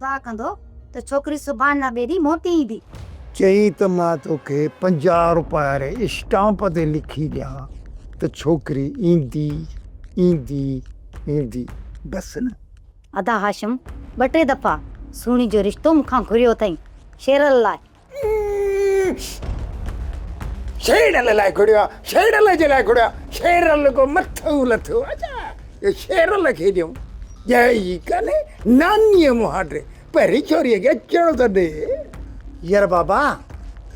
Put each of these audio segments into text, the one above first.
खुदा कंदो त छोकिरी सुभाणे न ॿेड़ी मोटी ईंदी। चई त मां तोखे 50 रुपया रे स्टाम्प ते लिखी ॾियां त छोकिरी ईंदी ईंदी ईंदी बस न। अदा हाशिम 2-3 दफ़ा सुहिणी जो रिश्तो मूंखां घुरियो अथई शेरल लाइ। शेरल लाइ घुरियो, शेरल जे लाइ घुरियो, शेरल को मथो लथो। अच्छा ये शेरल खे ॾियूं जय कने नानीअ मुहांडे पहिरीं छोरीअ खे अचणो त ॾे। यार बाबा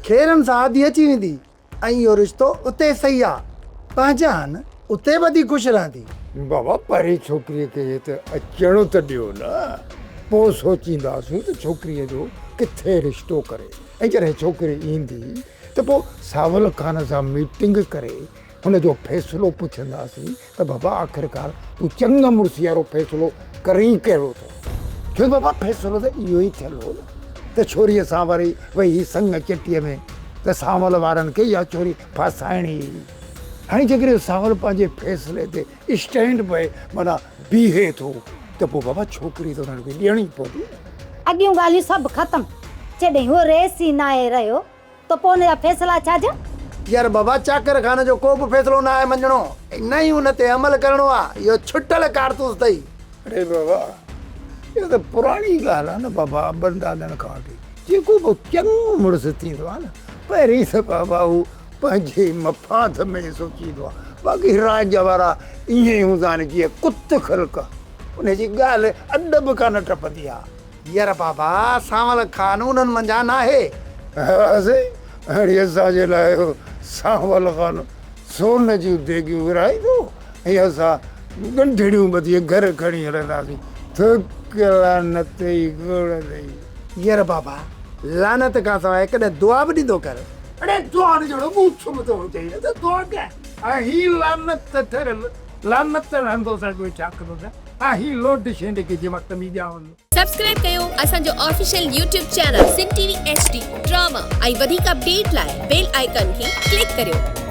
खेरनि सां आदि अची वेंदी ऐं इहो रिश्तो उते सही आहे, पहचान उते वधी ख़ुशि रहंदी। बाबा पहिरीं छोकिरीअ खे त अचणो त ॾियो न, पोइ सोचींदासीं त छोकिरीअ जो किथे रिश्तो करे। ऐं जॾहिं छोकिरी ईंदी त पोइ सावल ख़ान सां मीटिंग करे हुनजो फ़ैसिलो पुछंदासीं त बाबा आख़िरकार तूं चङा मुड़ुसि वारो फ़ैसिलो करीं कहिड़ो अथव। छो बाबा फ़ैसिलो त इहो ई थियलु हो न त छोरीअ सां वरी वही संग चिटीअ में त सावल वारनि खे इहा छोरी फासाइणी। हाणे जेकॾहिं सावल पंहिंजे फ़ैसिले ते स्टैंड पए माना बीहे थो त पोइ बाबा छोकिरी त हुननि खे ॾियणी पवंदी। अॻियूं ॻाल्हियूं सभु ख़तमु, जॾहिं उहो रेस ई न आहे रहियो त पोइ हुनजा फ़ैसिला छाजा? यार बाबा चाकर खान जो को बि फ़ैसिलो न आहे मञणो, न ई हुन ते अमल करिणो आहे। इहो छुटल कारतूस अथई। अरे बाबा इहो त पुराणी ॻाल्हि आहे न बाबा, बंदालनि खां वठी जेको बि चङो मुड़ुसु थींदो आहे न पहिरीं त बाबा हू पंहिंजे मफ़ाद में सोचींदो आहे, बाक़ी राज वारा ईअं ई हूंदा आहिनि जीअं कुत ख़ल्क़, उनजी ॻाल्हि अॾ बि कान टपंदी आहे। यार बाबा सावल ख़ान उन्हनि मंझां न आहे। हाणे असांजे लाइ सावल ख़ान सोन जूं देगियूं विराईंदो ऐं असां गंढड़ियूं ॿधी घर खणी हलंदासीं। लानत ई गोड़ ॾेई। यार बाबा लानत खां सवाइ कॾहिं दुआ बि ॾींदो कर। अड़े दुआ जहिड़ो मूं छुमंदो हुजे त दुआ कया ऐं ही लानत ठहियल लानत रहंदो सां कोई छा कंदो ऐं ही लोड छेंड खे जे वक़्त में ॼाण। सब्सक्राइब कयो असांजो official YouTube channel Sindh TV HD drama ऐं वधीक अपडेट लाइ बेल आइकन खे क्लिक करियो।